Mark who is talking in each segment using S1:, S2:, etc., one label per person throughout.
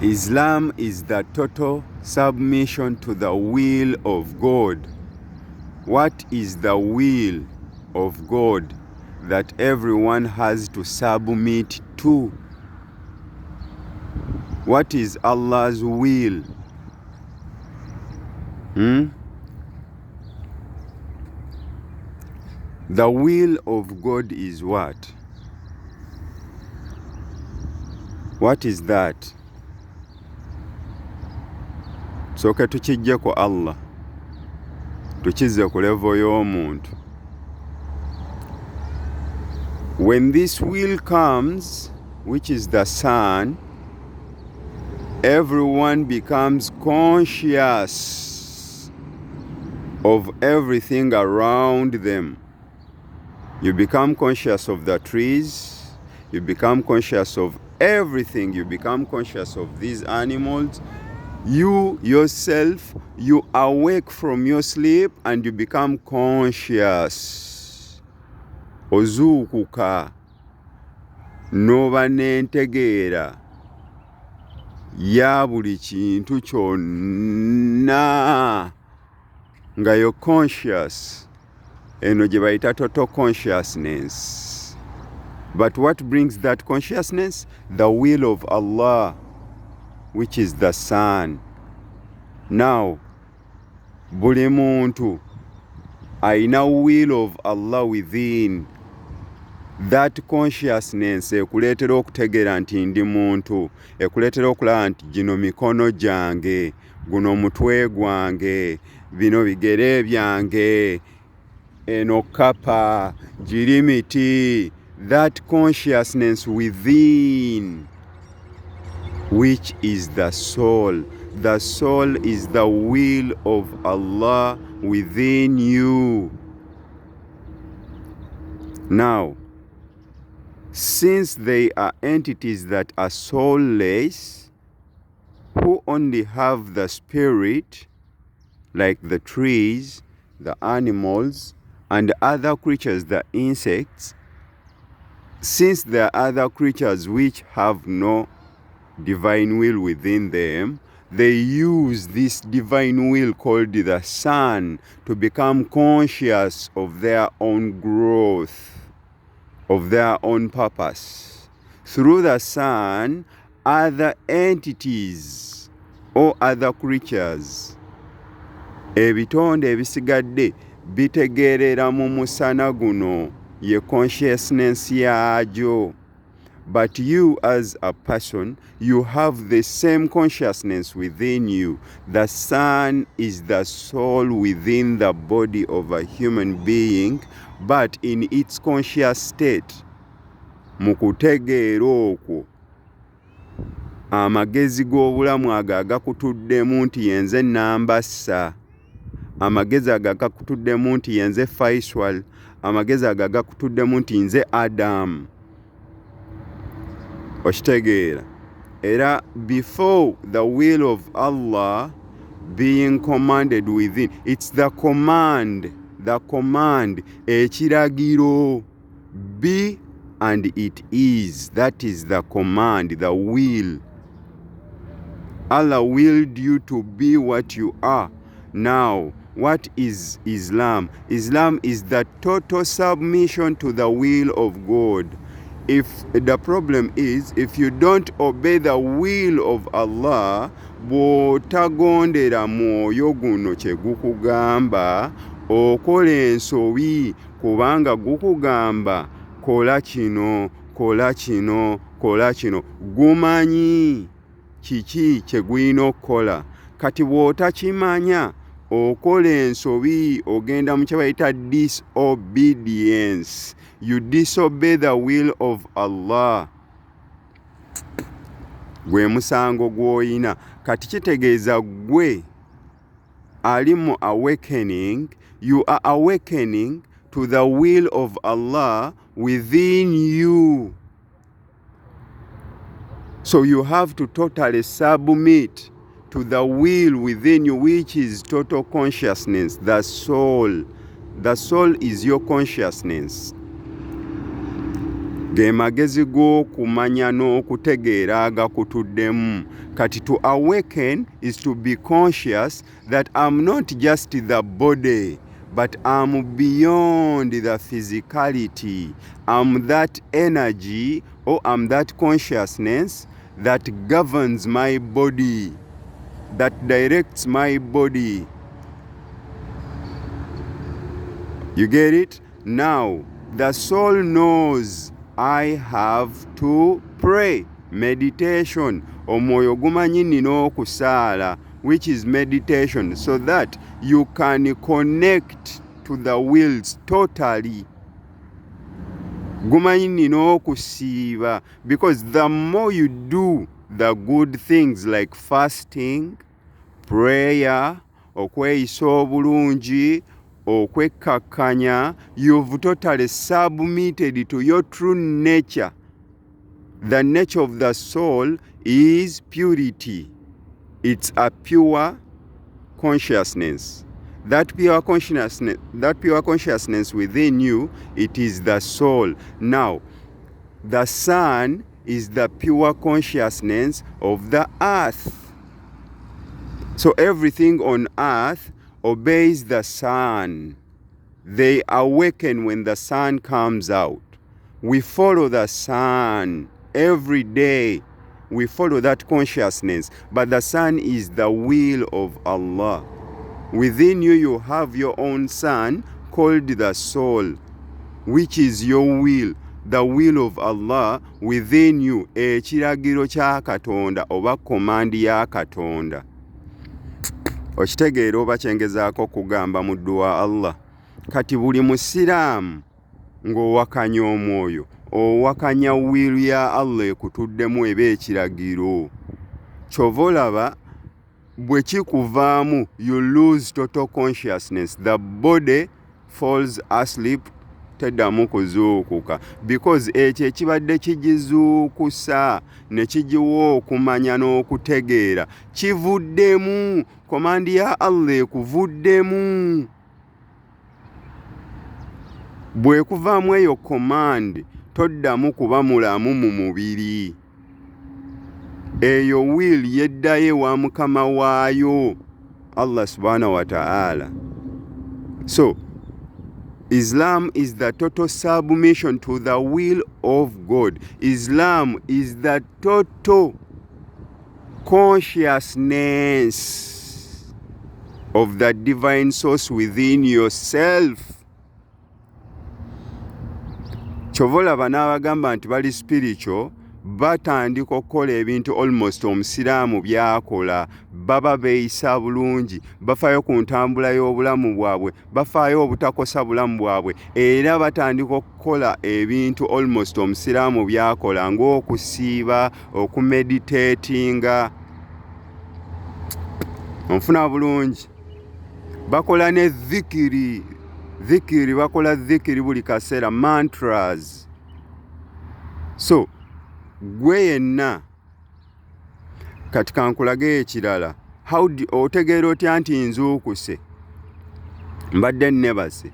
S1: Islam is the total submission to the will of God. What is the will of God that everyone has to submit to? What is Allah's will? The will of God is what? What is that? Soka tukijje ku Allah, tukize ku level y'omuntu. When this will comes, which is the sun, everyone becomes conscious of everything around them. You become conscious of the trees, you become conscious of everything, you become conscious of these animals. You yourself, you awake from your sleep and you become conscious. Ozuukuka n'oba n'entegeera ya buli kintu kyonna nga you're conscious. Eno gye bayita total consciousness. But what brings that consciousness? The will of Allah, which is the sun. Now, buli muntu aina will of Allah within. That consciousness ekuleetera okutegeera nti ndi muntu, ekuleetera okulaba nti gino mikono gyange, guno mutwe gwange, bino bigere byange, eno kapa, giri miti. That consciousness within, which is the soul. The soul is the will of Allah within you. Now, since they are entities that are soulless, who only have the spirit, like the trees, the animals, and other creatures, the insects, since there are other creatures which have no divine will within them, they use this divine will called the sun to become conscious of their own growth, of their own purpose. Through the sun, other entities or other creatures, ebitonde ebisigadde bitegeerera mu musana guno, ye consciousness yajo. But you as a person, you have the same consciousness within you. The sun is the soul within the body of a human being, but in its conscious state. Mukutegeera okwo, amagezi g'obulamu ago agakutuddemu nti yenze Nambassa, amagezi ago agakutuddemu nti yenze Faisal, amagezi ago agakutuddemu nti nze Adam. Okitegeera. Era before the will of Allah being commanded within, it's the command, ekiragiro, be and it is. That is the command, the will. Allah willed you to be what you are. Now, what is Islam? Islam is the total submission to the will of God. If the problem is, if you don't obey the will of Allah, bw'otagondera mwoyo guno kye gukugamba, okola ensobi, kubanga gukugamba kola kino, kola kino, kola kino. Gumanyi kiki kye guyina okukola. Kati bw'otakimanya, okola ensobi, ogenda mu kye bayita disobedience. You disobey the will of Allah. Gwe musango gw'oyina. Kati kitegeeza gwe ali mu awakening, you are awakening to the will of Allah within you. So you have to totally submit to the will within you, which is total consciousness, the soul. The soul is your consciousness. ge magezi g'okumanya n'okutegeera agakutuddemu. Kati to awaken is to be conscious that I'm not just the body, but I'm beyond the physicality. I'm that energy, or I'm that consciousness that governs my body, that directs my body. You get it? Now, the soul knows I have to pray. Meditation. Omwoyo gumanyi nina okusaala, which is meditation, so that you can connect to the wills totally. Gumanyi nina okusiiba, because the more you do the good things like fasting, prayer, okweyisa obulungi, okwekkakkanya, you've totally submitted to your true nature. The nature of the soul is purity. It's a pure consciousness. That pure consciousness within you, it is the soul. Now, the sun is the pure consciousness of the earth. So everything on earth obeys the sun. They awaken when the sun comes out. We follow the sun every day. We follow that consciousness. But the sun is the will of Allah. Within you, you have your own sun called the soul, which is your will, the will of Allah within you. Kilagilo kya Katonda oba command ya Katonda. Okitegeera oba kyengezaako kugamba muddu wa Allah. Kati buli musiraamu ng'owakanya omwoyo, owakanya will ya Allah ekutuddemu eba ekiragiro. Kyova olaba bwe kikuvaamu, you lose total consciousness. The body falls asleep, teddamu kuzuukuka, because ekyo ekibadde kigizuukusa ne kigiwa okumanya n'okutegeera kivuddemu. Komandi ya Allah ekuvuddemu. Bwe kuvaamu eyo command, toddamu kuba mulamu mu mubiri. Eyo will yeddayo wa mukama waayo, Allah subhanahu wa ta'ala. So, Islam is the total submission to the will of God. Islam is the total consciousness of the divine source within yourself. Kyova olaba n'abagamba nti bali spiritual, batandika okukola ebintu almost omusiraamu byakola. Baba beeyisa bulungi, bafaayo ku ntambula y'obulamu bwabwe, bafaayo obutakosa bulamu bwabwe, era batandika okukola ebintu almost omusiraamu byakola, ng'okusiiba, okumeditatinga. Onfuna bulungi. Bakola ne dhikiri, bakola dhikiri buli kaseera, mantras. So, gwe yenna kati kankulage ekirala. Otegeera otya nti nzuukuse? Mbadde nnebase.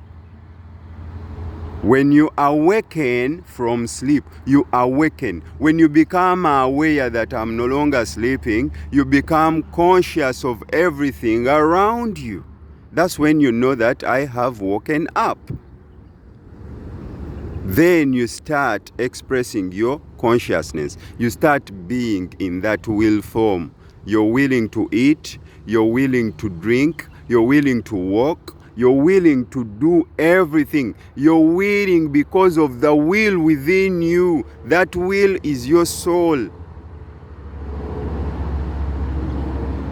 S1: When you awaken from sleep, you awaken. When you become aware that I'm no longer sleeping, you become conscious of everything around you. That's when you know that I have woken up. Then you start expressing your consciousness. You start being in that will form. You're willing to eat, you're willing to drink, you're willing to walk, you're willing to do everything. You're willing because of the will within you. That will is your soul.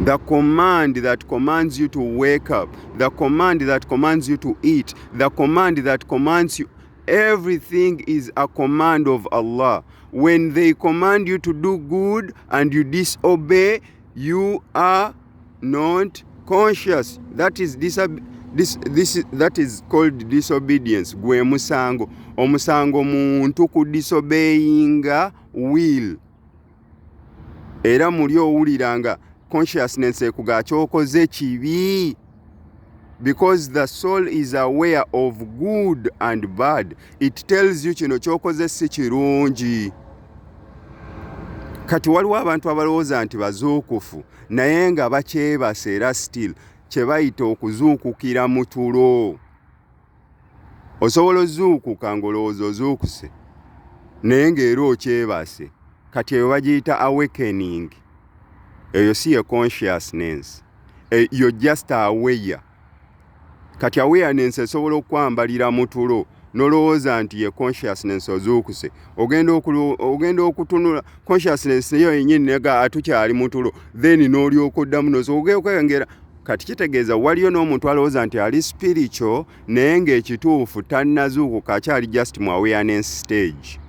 S1: The command that commands you to wake up, the command that commands you to eat, the command that commands you, everything is a command of Allah. When they command you to do good and you disobey, you are not conscious. That is that is called disobedience. Gwe musango. Omusango muntu ku disobeyinga will. Era muli owuliranga consciousness ekuga kyokoze kibi. because the soul is aware of good and bad. It tells you kino kyokoze si kirungi. Kati waliwo abantu abalowooza nti bazuukufu naye nga bakyebase era still kye bayita okuzuukukira mu tulo. Osobola ozuukuka ng'olowooza ozuukuse naye ng'era okyebase. Kati eyo bagiyita awakening. Eyo si ye consciousness. You're just aware. Kati awareness esobola okwambalira mu tulo nolowooza nti ye consciousness ozuukuse. Ogenda okutunula consciousness yo yennyini nega atukyali mu tulo then n'olyoka oddamu n'okwengera. Kati kitegeeza waliyo n'omuntu alowooza nti ali spiritual naye ng'ekituufu tannazuukuka akyali just mu awareness stage.